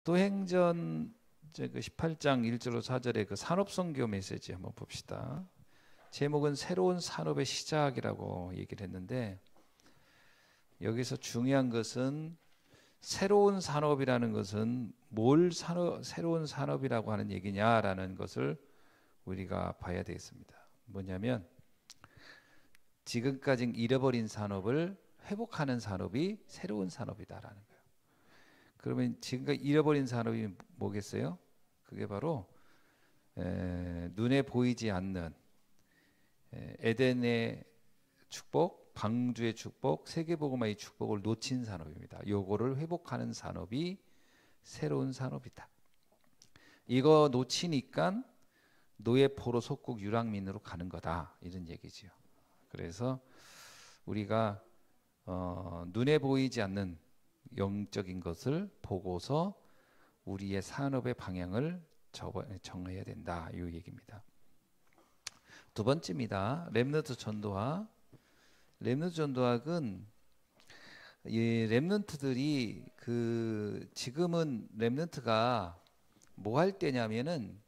도행전 이제 그 18장 1절로 4절의 그 산업선교 메시지 한번 봅시다. 제목은 새로운 산업의 시작이라고 얘기를 했는데, 여기서 중요한 것은 새로운 산업이라는 것은 새로운 산업이라고 하는 얘기냐라는 것을 우리가 봐야 되겠습니다. 뭐냐면 지금까지 잃어버린 산업을 회복하는 산업이 새로운 산업이다라는 거예요. 그러면 지금까지 잃어버린 산업이 뭐겠어요? 그게 바로 눈에 보이지 않는 에덴의 축복, 방주의 축복, 세계복음화의 축복을 놓친 산업입니다. 요거를 회복하는 산업이 새로운 산업이다. 이거 놓치니까 노예 포로 속국 유랑민으로 가는 거다, 이런 얘기죠. 그래서 우리가 눈에 보이지 않는 영적인 것을 보고서 우리의 산업의 방향을 정해야 된다, 이 얘기입니다. 두 번째입니다. 렘넌트 전도학. 렘넌트 전도학은 이 렘넌트들이 지금은 렘넌트가 뭐 할 때냐면은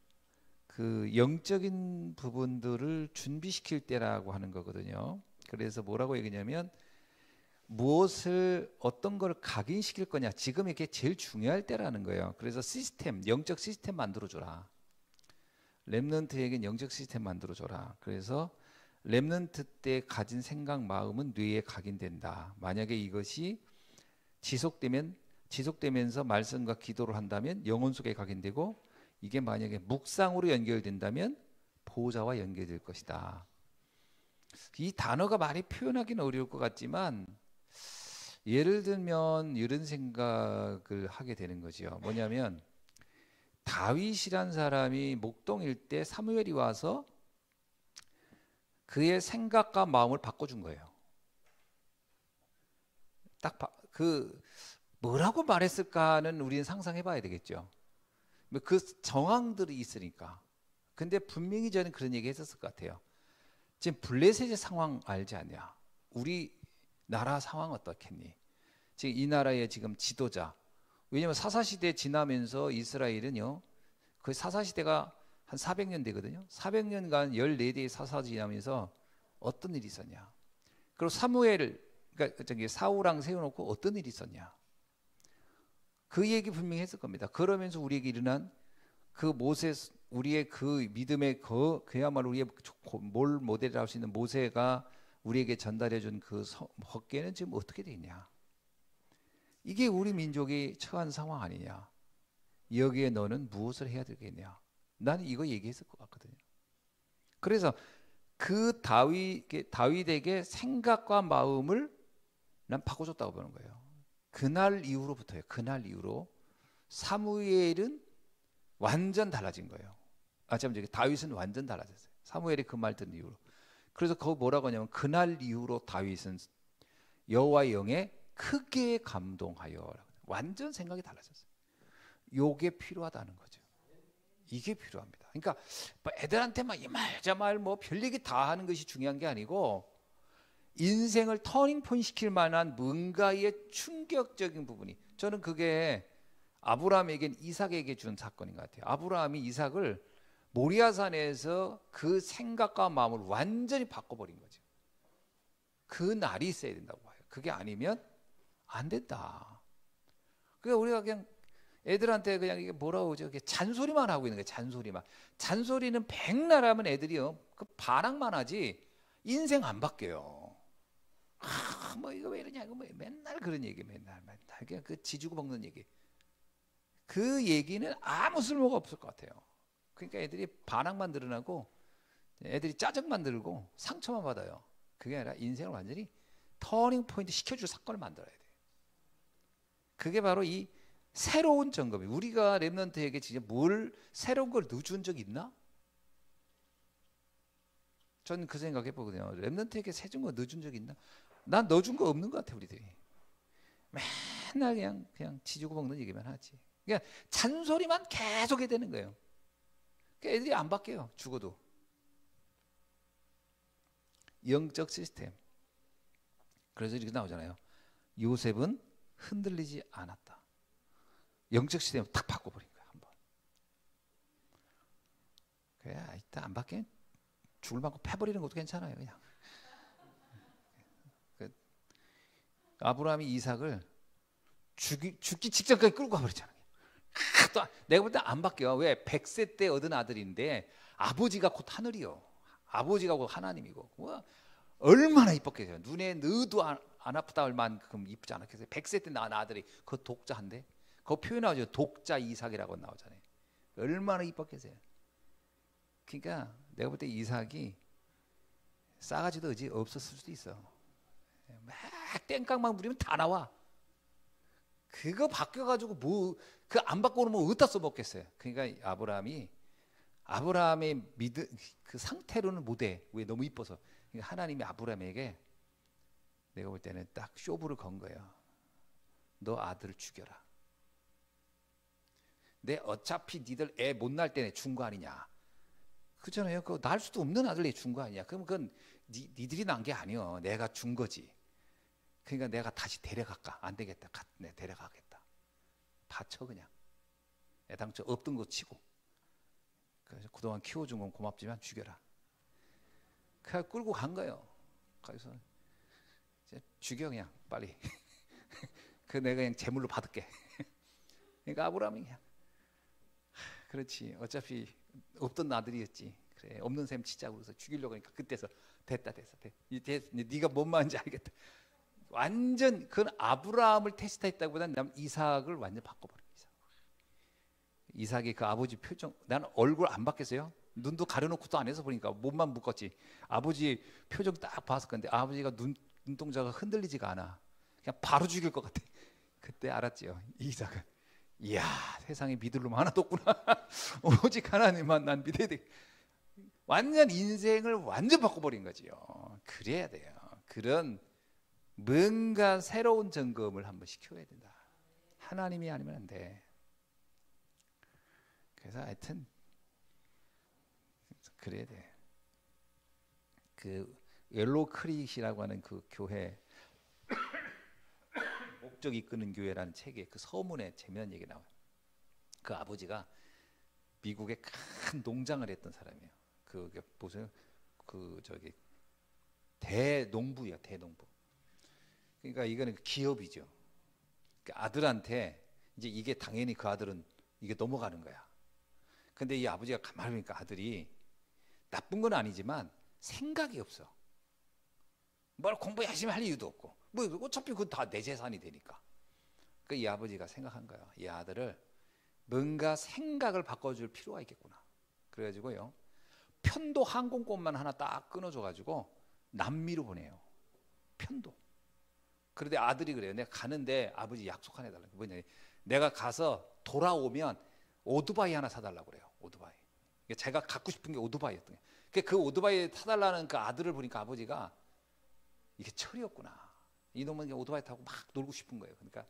그 영적인 부분들을 준비시킬 때라고 하는 거거든요. 그래서 뭐라고 얘기냐면 어떤 걸 각인시킬 거냐, 지금 이게 제일 중요할 때라는 거예요. 그래서 영적 시스템 만들어줘라. 렘넌트에겐 영적 시스템 만들어줘라. 그래서 렘넌트 때 가진 생각, 마음은 뇌에 각인된다. 만약에 이것이 지속되면서 말씀과 기도를 한다면 영혼 속에 각인되고, 이게 만약에 묵상으로 연결된다면 보호자와 연결될 것이다. 이 단어가 많이 표현하기는 어려울 것 같지만, 예를 들면 이런 생각을 하게 되는 거죠. 뭐냐면 다윗이란 사람이 목동일 때 사무엘이 와서 그의 생각과 마음을 바꿔준 거예요. 뭐라고 말했을까는 우리는 상상해 봐야 되겠죠. 그 정황들이 있으니까. 근데 분명히 저는 그런 얘기 했었을 것 같아요. 지금 블레셋의 상황 알지 않냐? 우리 나라 상황 어떻겠니? 지금 이 나라의 지금 지도자. 왜냐하면 사사시대 지나면서 이스라엘은요, 그 사사시대가 한 400년 되거든요. 400년간 14대의 사사 지나면서 어떤 일이 있었냐? 그리고 그러니까 사울왕 세워놓고 어떤 일이 있었냐? 그 얘기 분명히 했을 겁니다. 그러면서 우리에게 일어난 그 우리의 그 믿음의 그야말로 우리의 뭘 모델을 할 수 있는 모세가 우리에게 전달해준 그 헛개는 지금 어떻게 되냐? 이게 우리 민족이 처한 상황 아니냐? 여기에 너는 무엇을 해야 되겠냐? 나는 이거 얘기했을 것 같거든요. 그래서 그 다윗에게 생각과 마음을 난 바꿔줬다고 보는 거예요. 그날 이후로부터요. 그날 이후로 사무엘은 완전 달라진 거예요. 다윗은 완전 달라졌어요. 사무엘이 그 말 듣는 이후로. 그래서 거기 뭐라고 하냐면 그날 이후로 다윗은 여호와의 영에 크게 감동하여, 완전 생각이 달라졌어요. 요게 필요하다는 거죠. 이게 필요합니다. 그러니까 뭐 애들한테 막 이 말 저 말 뭐 별얘기 다 하는 것이 중요한 게 아니고, 인생을 터닝 포인트 시킬 만한 뭔가의 충격적인 부분이, 저는 그게 아브라함에겐 이삭에게 준 사건인 것 같아요. 아브라함이 이삭을 모리아산에서 그 생각과 마음을 완전히 바꿔버린 거죠. 그 날이 있어야 된다고 봐요. 그게 아니면 안 된다. 그러니까 우리가 그냥 애들한테 그냥 이게 뭐라고 하죠? 잔소리만 하고 있는 거예요. 잔소리는 백날 하면 애들이요, 그 반항만 하지 인생 안 바뀌어요. 뭐 이거 왜 이러냐, 이거 뭐 맨날 그런 얘기, 맨날 그냥 그 지주고 먹는 얘기. 그 얘기는 아무 쓸모가 없을 것 같아요. 그러니까 애들이 반항만 늘어나고, 애들이 짜증만 들고 상처만 받아요. 그게 아니라 인생을 완전히 터닝 포인트 시켜줄 사건을 만들어야 돼요. 그게 바로 이 새로운 점검이, 우리가 렘넌트에게 진짜 새로운 걸 넣어준 적 있나? 저는 그 생각해 보거든요. 렘넌트에게 새로운 거 넣어준 적 있나? 난 넣어준 거 없는 것 같아. 우리들이 맨날 그냥 지지고 먹는 얘기만 하지. 그냥 잔소리만 계속 해야 되는 거예요. 그러니까 애들이 안 바뀌어요. 죽어도. 영적 시스템. 그래서 이렇게 나오잖아요. 요셉은 흔들리지 않았다. 영적 시스템을 탁 바꿔버린 거야 한번. 그래 일단 안 바뀌면 죽을 만큼 패버리는 것도 괜찮아요 그냥. 아브라함이 이삭을 죽기 직전까지 끌고 가버렸잖아요. 또 내가 볼 때 안 바뀌어. 왜? 100세 때 얻은 아들인데 아버지가 곧 하늘이요. 아버지가 곧 하나님이고. 와, 얼마나 이뻤겠어요. 눈에 넣어도 안 아프다 할 만큼 이쁘지 않았겠어요. 100세 때 낳은 아들이 그 독자인데 그 표현 나오죠. 독자 이삭이라고 나오잖아요. 얼마나 이뻤겠어요. 그러니까 내가 볼 때 이삭이 싸가지도 없었을 수도 있어. 막 땡깡만 부리면 다 나와. 그거 바뀌어가지고 뭐 그 안 바꾸는 뭐 어디다 써먹겠어요. 그러니까 아브라함의 믿음 그 상태로는 못해. 왜? 너무 이뻐서. 그러니까 하나님이 아브라함에게 내가 볼 때는 딱 쇼부를 건 거예요. 너 아들을 죽여라. 내 어차피 니들 애 못 낳을 때 준 거 아니냐. 그렇잖아요. 그거 낳을 수도 없는 아들 내 준 거 아니야. 그럼 그건 니들이 낳은 게 아니여. 내가 준 거지. 그러니까 내가 다시 데려갈까? 안 되겠다. 내 데려가겠다. 다 쳐 그냥. 애당초 없던 거 치고. 그래서 그동안 키워준 건 고맙지만 죽여라. 그냥 끌고 간 거예요. 그래서 이제 죽여 그냥 빨리. 그 내가 그냥 제물로 받을게. 그러니까 아브라함이 그냥 그렇지. 어차피 없던 아들이었지. 그래 없는 셈 치자고 그래서 죽이려고 하니까 그때서 됐다. 네가 뭔 말인지 알겠다. 완전 그건 아브라함을 테스트했다기보다는 난 이삭을 완전 바꿔버려. 이삭이 그 아버지 표정, 난 얼굴 안 바뀌었어요. 눈도 가려놓고도 안 해서 보니까 몸만 묶었지. 아버지 표정 딱 봤을 건데 아버지가 눈동자가 흔들리지가 않아. 그냥 바로 죽일 것 같아. 그때 알았지요. 이삭은 이야 세상에 믿을 놈 하나도 없구나. 오직 하나님만 난 믿어야 돼. 완전 인생을 완전 바꿔버린 거지요. 그래야 돼요. 그런 뭔가 새로운 점검을 한번 시켜야 된다. 하나님이 아니면 안 돼. 그래서 하여튼 그래야 돼. 그 옐로우 크릭이라고 하는 그 교회 목적이 이끄는 교회라는 책에 그 서문에 재미난 얘기 나와요. 그 아버지가 미국에 큰 농장을 했던 사람이에요. 그게 보세요. 그 저기 대농부예요. 대농부. 그러니까 이거는 기업이죠. 그러니까 아들한테 이제 이게 당연히 그 아들은 이게 넘어가는 거야. 근데 이 아버지가 가만히 보니까 아들이 나쁜 건 아니지만 생각이 없어. 뭘 공부 열심히 할 이유도 없고 뭐 어차피 그건 다 내 재산이 되니까. 그 이 아버지가 생각한 거야. 이 아들을 뭔가 생각을 바꿔줄 필요가 있겠구나. 그래가지고요 편도 항공권만 하나 딱 끊어줘가지고 남미로 보내요. 편도. 그런데 아들이 그래요. 내가 가는데 아버지 약속 하나 해달라고. 뭐냐? 내가 가서 돌아오면 오토바이 하나 사달라고 그래요. 오토바이. 제가 갖고 싶은 게 오토바이였던 거예요. 그 오토바이 사달라는 그 아들을 보니까 아버지가 이게 철이었구나. 이놈은 오토바이 타고 막 놀고 싶은 거예요. 그러니까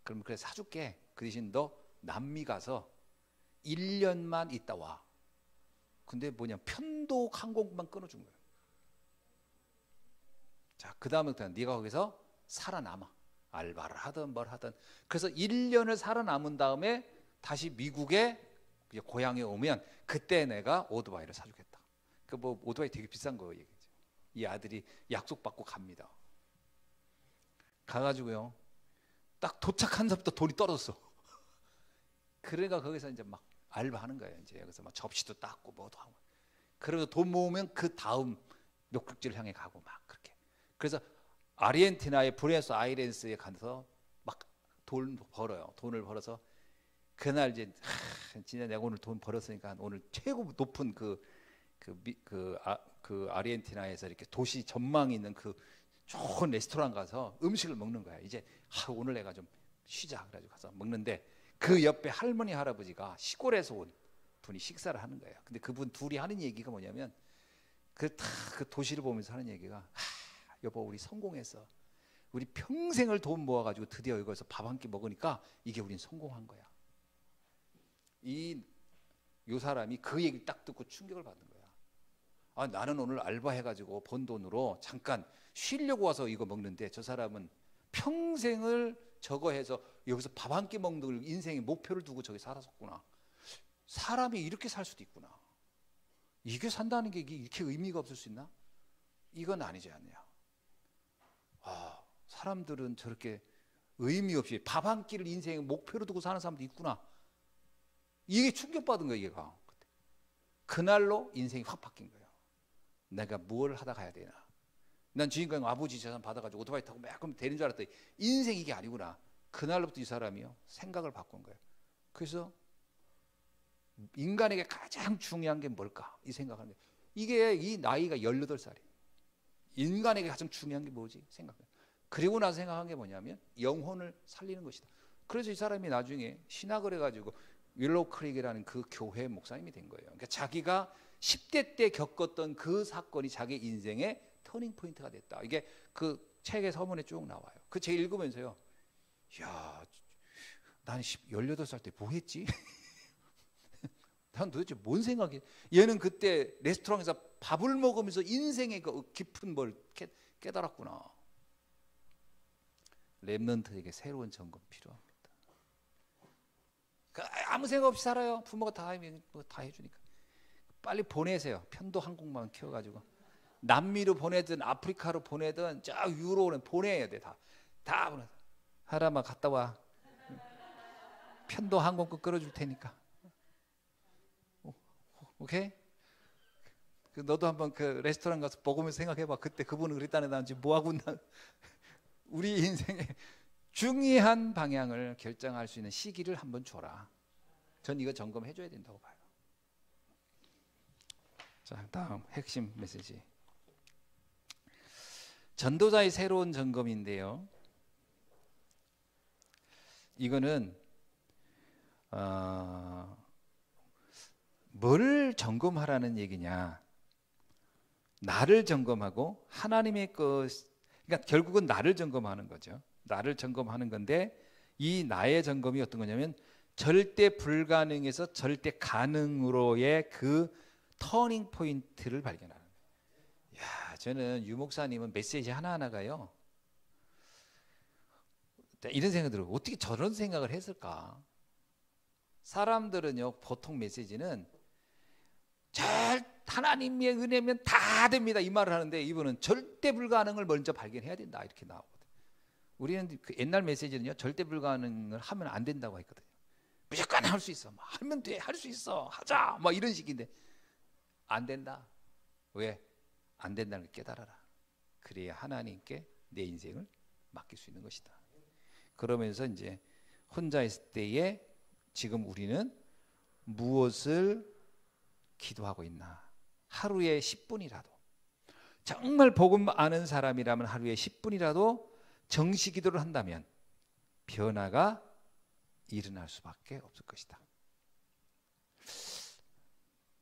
그럼 그래 사줄게. 그 대신 너 남미 가서 1년만 있다 와. 근데 뭐냐 편도 항공만 끊어준 거예요. 자, 그 다음부터 네가 거기서 살아남아. 알바를 하든 뭘 하든. 그래서 1년을 살아남은 다음에 다시 미국에 고향에 오면 그때 내가 오토바이를 사주겠다. 그 뭐 오토바이 되게 비싼 거 얘기죠. 이 아들이 약속 받고 갑니다. 가가지고요. 딱 도착한 사람부터 돈이 떨어졌어. 그러니까 거기서 이제 막 알바하는 거예요. 이제 여기서 막 접시도 닦고 뭐도 하고. 그래서 돈 모으면 그 다음 목적지를 향해 가고 막 그렇게. 그래서 아르헨티나의 부에노스아이레스에 가서 막 돈 벌어요. 돈을 벌어서 그날 이제 진짜 내가 오늘 돈 벌었으니까 오늘 최고 높은 그 아르헨티나에서 이렇게 도시 전망이 있는 그 좋은 레스토랑 가서 음식을 먹는 거야. 이제 오늘 내가 좀 쉬자 그래가지고 가서 먹는데 그 옆에 할머니 할아버지가 시골에서 온 분이 식사를 하는 거예요. 근데 그분 둘이 하는 얘기가 뭐냐면 그 도시를 보면서 하는 얘기가 여보 우리 성공했어. 우리 평생을 돈 모아가지고 드디어 여기서 밥 한 끼 먹으니까 이게 우린 성공한 거야. 요 사람이 그 얘기를 딱 듣고 충격을 받는 거야. 아, 나는 오늘 알바해가지고 번 돈으로 잠깐 쉬려고 와서 이거 먹는데 저 사람은 평생을 저거 해서 여기서 밥 한 끼 먹는 걸 인생의 목표를 두고 저기 살았었구나. 사람이 이렇게 살 수도 있구나. 이게 산다는 게 이렇게 의미가 없을 수 있나? 이건 아니지 않냐. 사람들은 저렇게 의미 없이 밥 한 끼를 인생의 목표로 두고 사는 사람도 있구나. 이게 충격받은 거예요, 얘가. 그날로 인생이 확 바뀐 거예요. 내가 뭘 하다 가야 되나. 난 주인공 아버지 재산 받아가지고 오토바이 타고 막 그럼 되는 줄 알았더니 인생 이게 아니구나. 그날부터 이 사람이요 생각을 바꾼 거예요. 그래서 인간에게 가장 중요한 게 뭘까? 이 생각하는 거예요. 이게 이 나이가 18살이에요. 인간에게 가장 중요한 게 뭐지? 생각해요. 그리고 나서 생각한 게 뭐냐면 영혼을 살리는 것이다. 그래서 이 사람이 나중에 신학을 해가지고 윌로우 크릭이라는 그 교회 목사님이 된 거예요. 그러니까 자기가 10대 때 겪었던 그 사건이 자기 인생의 터닝 포인트가 됐다. 이게 그 책의 서문에 쭉 나와요. 그 책 읽으면서요. 야, 난 18살 때 뭐 했지? 난 도대체 뭔 생각이? 얘는 그때 레스토랑에서 밥을 먹으면서 인생의 그 깊은 뭘 깨달았구나. 렘넌트에게 새로운 점검 필요합니다. 아무 생각 없이 살아요. 부모가 다 해주니까. 빨리 보내세요. 편도 항공만 키워가지고 남미로 보내든 아프리카로 보내든 저 유로는 보내야 돼. 다 보내. 하라마 갔다 와. 편도 항공권 끌어줄 테니까. 오케이? 너도 한번 그 레스토랑 가서 먹으면서 생각해봐. 그때 그분은 그랬다네. 난 지금 뭐 하고 있나? 우리 인생의 중요한 방향을 결정할 수 있는 시기를 한번 줘라. 전 이거 점검해 줘야 된다고 봐요. 자, 다음 핵심 메시지. 전도자의 새로운 점검인데요. 이거는 뭘 점검하라는 얘기냐? 나를 점검하고 하나님의 그러니까 결국은 나를 점검하는 거죠. 나를 점검하는 건데 이 나의 점검이 어떤 거냐면 절대 불가능에서 절대 가능으로의 그 터닝 포인트를 발견하는 거예요. 야, 저는 유 목사님은 메시지 하나하나가요. 이런 생각이 들어요. 어떻게 저런 생각을 했을까? 사람들은요 보통 메시지는 하나님의 은혜면 다 됩니다 이 말을 하는데 이분은 절대 불가능을 먼저 발견해야 된다 이렇게 나오거든요. 우리는 그 옛날 메시지는요 절대 불가능을 하면 안 된다고 했거든요. 무조건 할 수 있어. 하면 돼. 할 수 있어. 하자. 이런 식인데 안 된다. 왜? 안 된다는 걸 깨달아라. 그래야 하나님께 내 인생을 맡길 수 있는 것이다. 그러면서 이제 혼자 있을 때에 지금 우리는 무엇을 기도하고 있나? 하루에 10분이라도 정말 복음 아는 사람이라면 하루에 10분이라도 정시 기도를 한다면 변화가 일어날 수밖에 없을 것이다.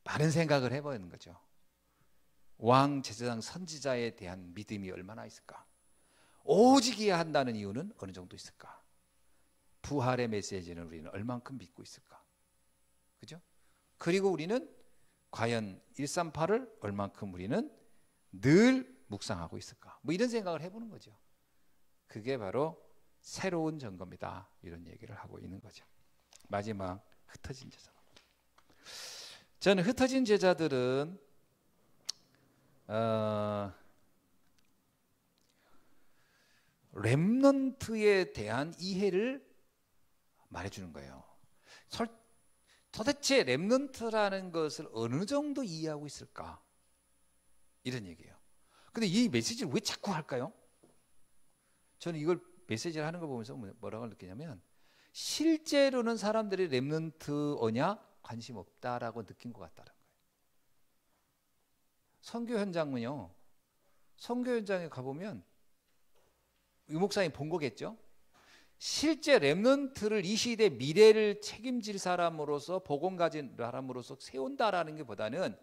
많은 생각을 해보는 거죠. 왕, 제사장, 선지자에 대한 믿음이 얼마나 있을까? 오직이야 한다는 이유는 어느 정도 있을까? 부활의 메시지는 우리는 얼만큼 믿고 있을까? 그죠? 그리고 우리는 과연 138을 얼만큼 우리는 늘 묵상하고 있을까? 이런 생각을 해보는 거죠. 그게 바로 새로운 점검이다. 이런 얘기를 하고 있는 거죠. 마지막 흩어진 제자. 저는 흩어진 제자들은 렘넌트에 대한 이해를 말해주는 거예요. 도대체 렘넌트라는 것을 어느 정도 이해하고 있을까? 이런 얘기예요. 근데 이 메시지를 왜 자꾸 할까요? 저는 이걸 메시지를 하는 걸 보면서 뭐라고 느끼냐면 실제로는 사람들이 렘넌트어냐 관심 없다라고 느낀 것 같다는 거예요. 선교 현장은요. 선교 현장에 가보면 유 목사님 본 거겠죠? 실제 렘넌트를 이 시대 미래를 책임질 사람으로서 복음 가진 사람으로서 세운다라는 게 보다는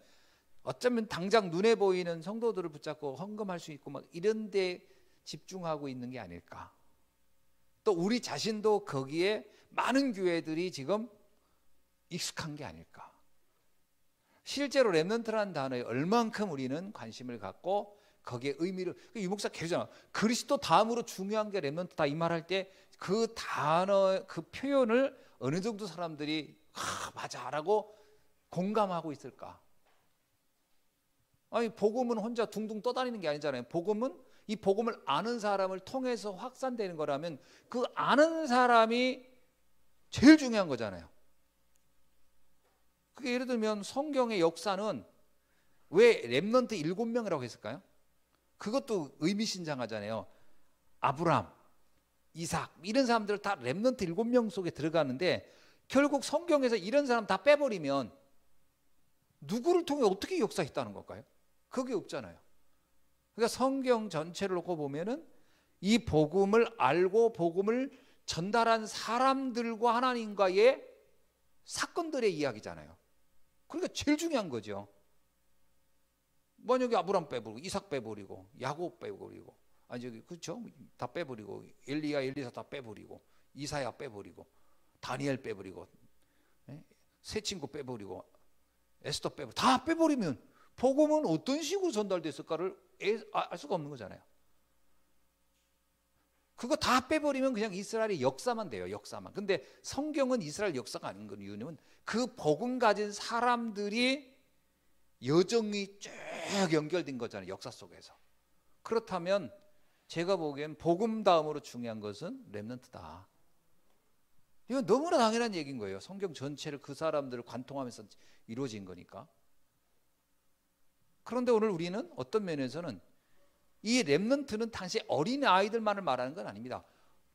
어쩌면 당장 눈에 보이는 성도들을 붙잡고 헌금할 수 있고 이런 데 집중하고 있는 게 아닐까. 또 우리 자신도 거기에 많은 교회들이 지금 익숙한 게 아닐까. 실제로 렘넌트라는 단어에 얼만큼 우리는 관심을 갖고 거기에 의미를 유목사 계속잖아. 그리스도 다음으로 중요한 게 렘넌트다 이 말할 때 그 단어 그 표현을 어느 정도 사람들이 맞아라고 공감하고 있을까? 아니 복음은 혼자 둥둥 떠다니는 게 아니잖아요. 복음은 이 복음을 아는 사람을 통해서 확산되는 거라면 그 아는 사람이 제일 중요한 거잖아요. 그게 예를 들면 성경의 역사는 왜 렘넌트 7명이라고 했을까요? 그것도 의미심장하잖아요. 아브람, 이삭 이런 사람들 다 렘넌트 7명 속에 들어가는데 결국 성경에서 이런 사람 다 빼버리면 누구를 통해 어떻게 역사했다는 걸까요? 그게 없잖아요. 그러니까 성경 전체를 놓고 보면은 이 복음을 알고 복음을 전달한 사람들과 하나님과의 사건들의 이야기잖아요. 그러니까 제일 중요한 거죠. 만약에 아브람 빼버리고 이삭 빼버리고 야곱 빼버리고 아니 저기 그렇죠? 다 빼버리고 엘리야 엘리사 다 빼버리고 이사야 빼버리고 다니엘 빼버리고 세 친구 빼버리고 에스더 빼버리고 다 빼버리면 복음은 어떤 식으로 전달됐을까를 알 수가 없는 거잖아요. 그거 다 빼버리면 그냥 이스라엘의 역사만 돼요. 역사만. 근데 성경은 이스라엘 역사가 아닌 건 이유는 그 복음 가진 사람들이 여정이 쭉 연결된 거잖아요. 역사 속에서. 그렇다면 제가 보기엔 복음 다음으로 중요한 것은 렘넌트다. 이건 너무나 당연한 얘기인 거예요. 성경 전체를 그 사람들을 관통하면서 이루어진 거니까. 그런데 오늘 우리는 어떤 면에서는 이 렘넌트는 당시 어린 아이들만을 말하는 건 아닙니다.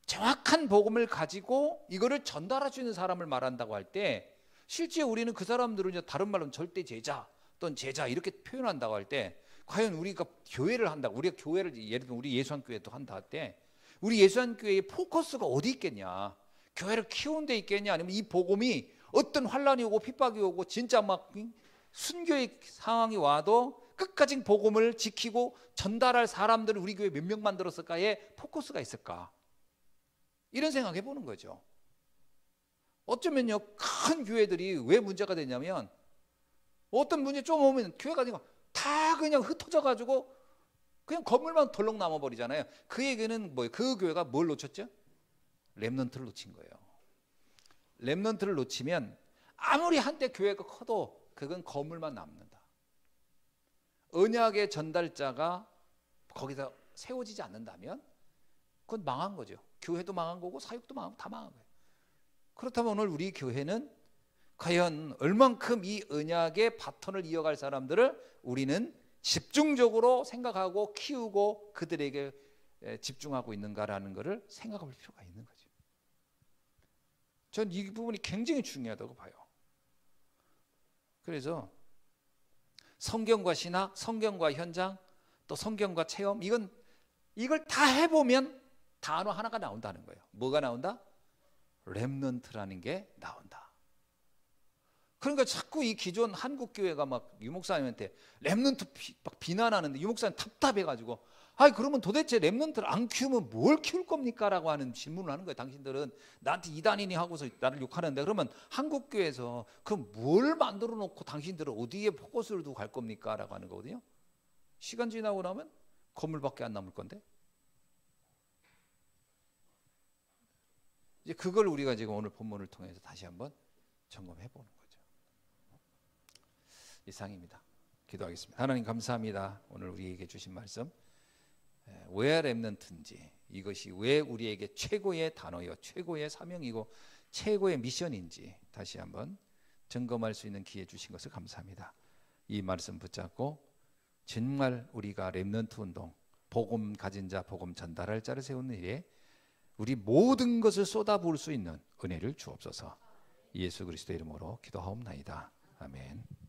정확한 복음을 가지고 이거를 전달할 수 있는 사람을 말한다고 할 때 실제 우리는 그 사람들을 이제 다른 말로는 절대 제자 또는 제자 이렇게 표현한다고 할 때 과연 우리가 교회를 한다고 우리가 교회를 예를 들면 우리 예수한교회도 한다 할 때 우리 예수한교회의 포커스가 어디 있겠냐? 교회를 키우는 데 있겠냐? 아니면 이 복음이 어떤 환란이 오고 핍박이 오고 진짜 막 순교의 상황이 와도 끝까지 복음을 지키고 전달할 사람들을 우리 교회 몇 명 만들었을까에 포커스가 있을까? 이런 생각해 보는 거죠. 어쩌면요 큰 교회들이 왜 문제가 되냐면 어떤 문제 좀 오면 교회가 다 그냥 흩어져 가지고 그냥 건물만 덜렁 남아버리잖아요. 그 얘기는 뭐예요? 그 교회가 뭘 놓쳤죠? 렘넌트를 놓친 거예요. 렘넌트를 놓치면 아무리 한때 교회가 커도 그건 건물만 남는다. 언약의 전달자가 거기서 세워지지 않는다면 그건 망한 거죠. 교회도 망한 거고 사역도 망하고 다 망한 거예요. 그렇다면 오늘 우리 교회는 과연 얼만큼 이 언약의 바톤을 이어갈 사람들을 우리는 집중적으로 생각하고 키우고 그들에게 집중하고 있는가라는 것을 생각해 볼 필요가 있는 거죠. 전 이 부분이 굉장히 중요하다고 봐요. 그래서 성경과 신학, 성경과 현장, 또 성경과 체험 이걸 다 해보면 단어 하나가 나온다는 거예요. 뭐가 나온다? 렘넌트라는 게 나온다. 그러니까 자꾸 이 기존 한국 교회가 막 유목사님한테 렘넌트 막 비난하는데 유목사님 답답해가지고 그러면 도대체 렘넌트를 안 키우면 뭘 키울 겁니까? 라고 하는 질문을 하는 거예요. 당신들은 나한테 이단이니 하고서 나를 욕하는데 그러면 한국 교회에서 그럼 뭘 만들어 놓고 당신들은 어디에 포커스를 두고 갈 겁니까? 라고 하는 거거든요. 시간 지나고 나면 건물밖에 안 남을 건데 이제 그걸 우리가 지금 오늘 본문을 통해서 다시 한번 점검해 보는 거죠. 이상입니다. 기도하겠습니다. 하나님 감사합니다. 오늘 우리에게 주신 말씀 왜 렘넌트인지 이것이 왜 우리에게 최고의 단어요 최고의 사명이고 최고의 미션인지 다시 한번 점검할 수 있는 기회 주신 것을 감사합니다. 이 말씀 붙잡고 정말 우리가 렘넌트 운동 복음 가진 자 복음 전달할 자를 세우는 일에 우리 모든 것을 쏟아부을 수 있는 은혜를 주옵소서. 예수 그리스도 이름으로 기도하옵나이다. 아멘.